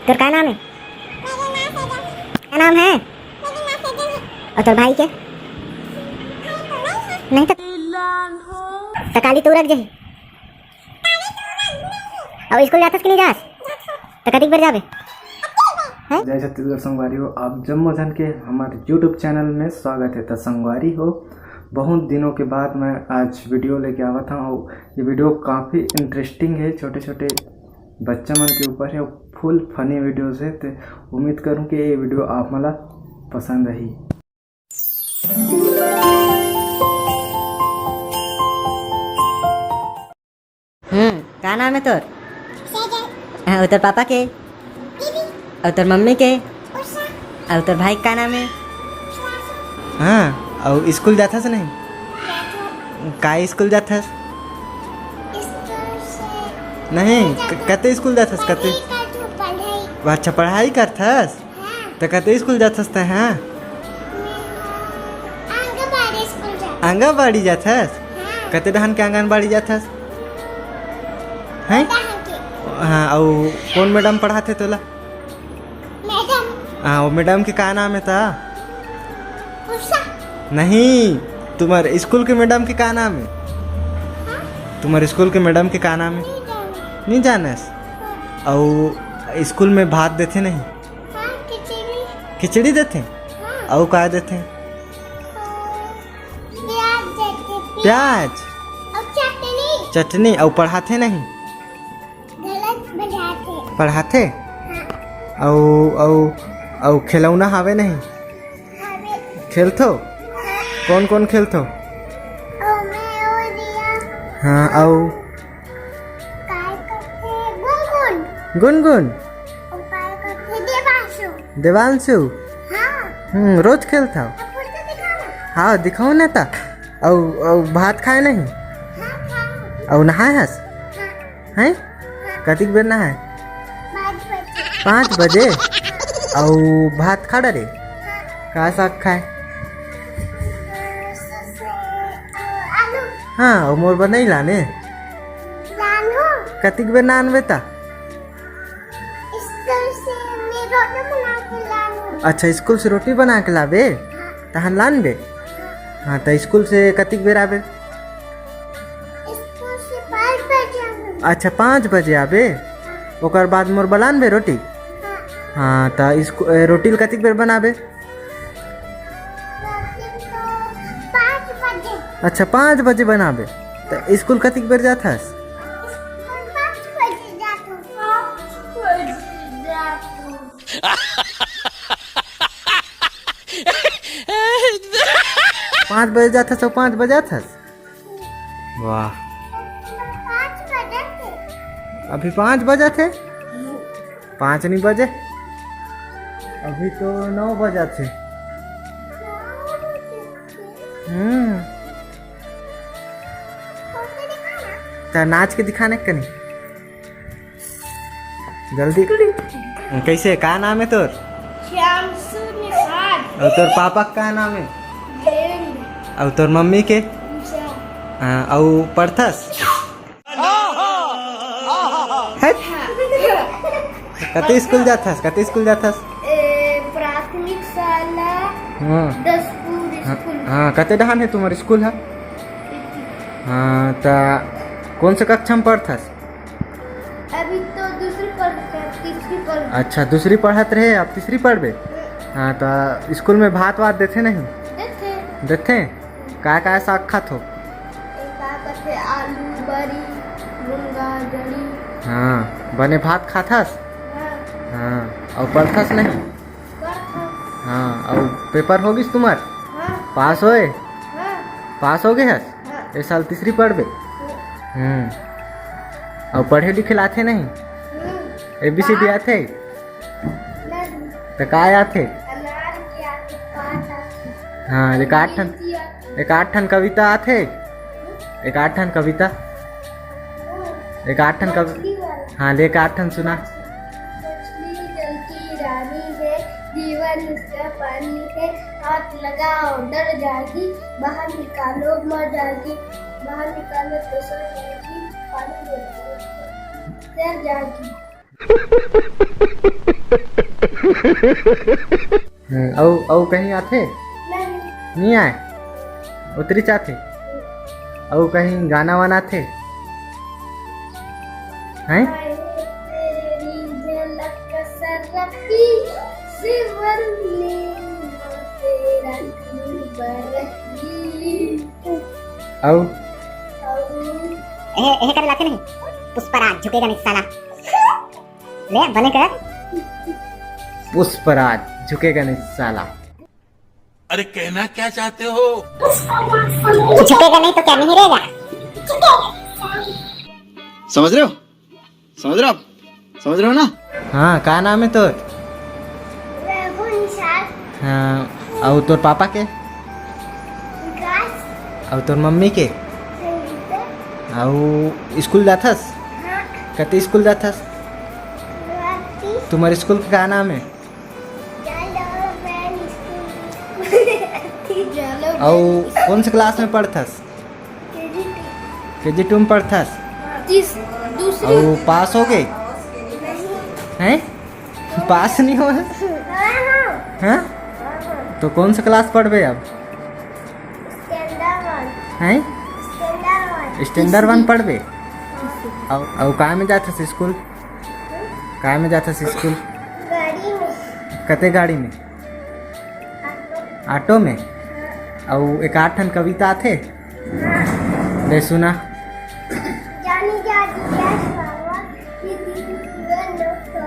तेरा क्या नाम है? क्या नाम है? और तेरे भाई के? नहीं तो काली तू रख जे। अब स्कूल जातस कि नहीं जास? तो कतिक बार जाबे? जय छत्तीसगढ़ संगवारी हो, आप जम्मू जन के हमारे YouTube चैनल में स्वागत है। तो संगवारी हो, बहुत दिनों के बाद मैं आज वीडियो लेके आवा था और ये वीडियो काफ़ी इंटरेस्टिंग है। छोटे छोटे बच्चा मन के ऊपर है, फुल फनी वीडियोस है। तो उम्मीद करूँ कि ये वीडियो आप मला पसंद रही। क्या नाम है तोर? और तेरे पापा के? और तेरे मम्मी के? और तेरे भाई का नाम है? हाँ, और स्कूल जाता से नहीं? का स्कूल जाता नहीं? कते स्कूल जाता कते? अच्छा, पढ़ाई करथस? तो कते स्कूल जाथस? त हाँ, आंगनबाड़ी जाथस? कते डहन के आंगनबाड़ी जाथस? हैं? हाँ, और कौन मैडम पढ़ाते तोला? हाँ, वो मैडम के का नाम है था? नहीं, तुम्हारे स्कूल के मैडम के का नाम है? तुम्हारे स्कूल के मैडम के का नाम है? नहीं जानस? और स्कूल में भात देते नहीं? खिचड़ी देते? और क्या देते? प्याज, चटनी। और पढ़ाते नहीं? पढ़ाते? और खिलौना हावे नहीं? खेलतो? कौन कौन खेलतो? हाँ, और गुनगुन, देवांशु। रोज खेलता? हाँ, दिखाओ ना था। और भात खाए नहीं? और नहाए हस? हैं? कतिक बेर नहाए? 5 बजे। और भात खा डरे? का साग खाए? हाँ, और मोर बा नहीं लाने? कतिक बेर नान बेता? अच्छा, स्कूल से रोटी बना के लाबे? तहन लान बे? हाँ, तो स्कूल से कतिक बेर आबे? अच्छा, 5 बजे आबे। ओकर बाद मोर बलान बे रोटी? हाँ, तो रोटी कतिक बेर बनाबे? अच्छा, 5 बजे बनाबे। तो स्कूल कतिक बेर जाथस? 5 बजे जाथस और 5 बजे आथस? वाह, अभी 5 बजे थे? 5 नहीं बजे, अभी तो 9 बजे थे। तो नाच के दिखाने का नहीं? जल्दी। कैसे, का नाम है तोर? और तोर पापा का नाम है? और तोर मम्मी के? और पढ़थस? कते स्कूल जाथस? कते स्कूल जाथस? प्राथमिक शाला, 10 स्कूल। हाँ, कते डहान है तुम्हारे स्कूल है? हाँ, तो कौन से कक्षा में पढ़थस? अभी तो दूसरी तीसरी पढ़। अच्छा, दूसरी पढ़त रहे, अब तीसरी पढ़बे? हाँ, तो स्कूल में भात वात देते नहीं? देते? का साग खात हो? आलू, बरी, मूंगा, जड़ी। हाँ, बने भात खाथस? हाँ, और पढ़थस नहीं? हाँ, और पेपर होगिस तुम्हार? पास होए? पास हो गए हस? इस साल तीसरी पढ़बे? और पढ़े लिखे लाथे नहीं? ABCD आथे? तो का आथे? हाँ, एक 8 ठन कविता आथे? एक 8 ठन कविता? एक 8 ठन कविता? हाँ, लेके 8 ठन सुना। जीवन इसका पानी है, हाथ लगाओ डर जाएगी, बाहर निकालो मर जाएगी, बाहर निकालो तो सो जाएगी, पानी दे दो, जाएगी। औ कहीं आथे नहीं आए उतरी चाहते औ कहीं गाना वाना थे हैं तेरी झलक सरकी सिमर में तेरा दिल बरकी औ ए कर लाते नहीं पुष्पराज झुकेगा नहीं साला ले बने कर पुष्पराज झुकेगा नहीं साला। अरे कहना क्या चाहते हो? झुकेगा नहीं तो क्या नहीं रहेगा। समझ रहे हो समझ रहे हो आप समझ रहे हो ना। हाँ का नाम है तोर? रघु निशाल हाँ और तोर पापा के विकास और तोर मम्मी के संगीता और स्कूल जाथस हाँ कते स्कूल जाथस राती तुम्हारे स्कूल का क्या नाम है? और कौन से क्लास में पढ़थस? KG2 में पढ़थस दूसरी और पास हो गए हैं? पास नहीं हो हैं? तो कौन सा क्लास पढ़बे अब हैं? स्टैंडर्ड 1 पढ़बे और का में जाथस स्कूल? का में जाथस स्कूल? गाड़ी में कते गाड़ी में? ऑटो में और एक 8 ठन कविता थे ले सुना। जानी जाती क्या स्वावा ये जीवन नौका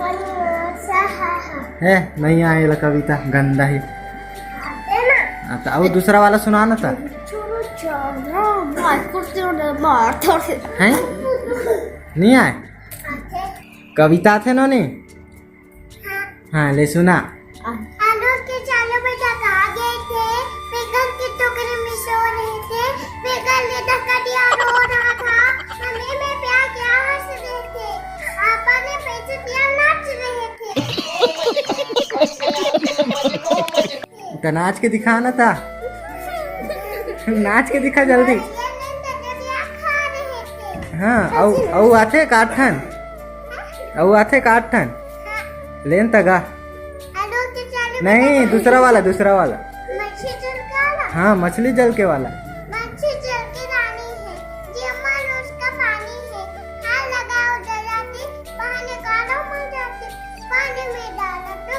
मन सहा है नहीं आए ला कविता गंदा ही। आते ना तो और दूसरा वाला सुना ना था चलो चलो मार कुर्सी में मार थोड़े हैं? नहीं आए आते कविता थे ना नहीं? हाँ ले सुना। आलू के चालू बेटा कहाँ गए थे बेगन की टोकरी में सो रहे थे बेगन ने धक्का दिया रो रहा था मम्मी में प्यार क्या हंस रहे थे पापा ने पैसे दिया नाच रहे थे तो नाच के दिखाना था नाच के दिखा जल्दी। खा रहे थे हाँ औ आथे 8 ठन औ आथे 8 ठन लेन तगा आलू के चालू नहीं दूसरा वाला मच्छी जल का वाला हाँ मछली जल के वाला। मच्छी जल की रानी है जिम्मा रोज का पानी है हाथ लगाओ डराते बाहर निकालो मर जाते पानी में डालो तो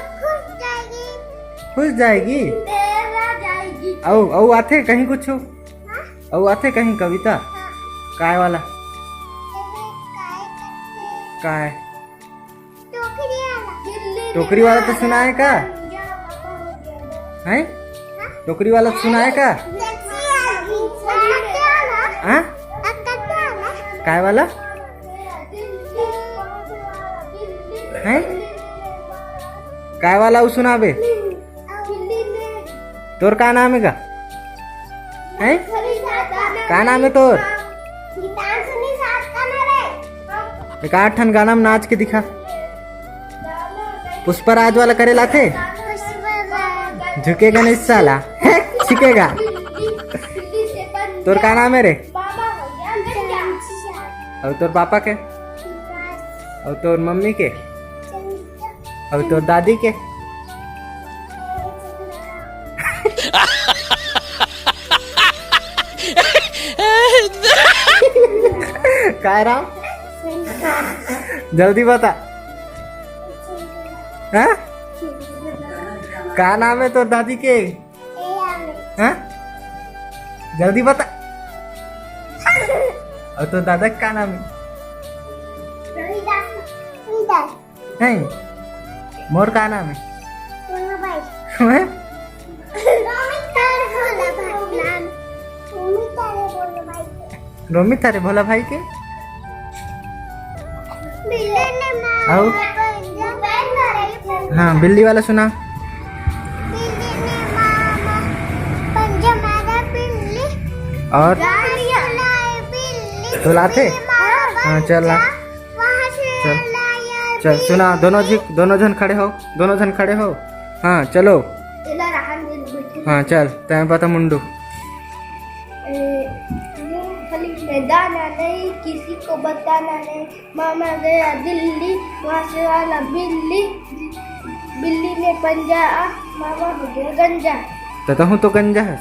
खुश जाएगी तेरा जाएगी औ आथे कहीं कुछ हाँ? औ आथे कहीं कविता हाँ। काय वाला काय काय टोकरी वाला तो सुना है का हैं? टोकरी वाला तो सुना है का? हाँ? काय वाला हैं? काय वाला सुनाबे तोर का नाम है का हैं? का नाम है तोर? एक 8 ठन गाना में नाच के दिखा पुष्पराज वाला करे लाथे झुकेगा नहीं साला छिकेगा। तोर का नाम है रे? और तोर पापा के और तोर मम्मी के और तोर दादी के काय राम जल्दी बता हाँ? का नाम है तोर दादी के हाँ? जल्दी बता और तो दादा का नाम है नहीं मोर का नाम है हैं? रोमी तारे भोला भाई के आओ हाँ बिल्ली वाला सुना और तो लाते हाँ चल ला चल सुना दोनों जन खड़े हो हाँ चलो हाँ चल तैं पता मुंडू दाना नहीं किसी को बताना नहीं मामा गया दिल्ली वहाँ से वाला बिल्ली बिल्ली ने पंजा मामा हो गया गंजा। तो हूँ तो गंजा है।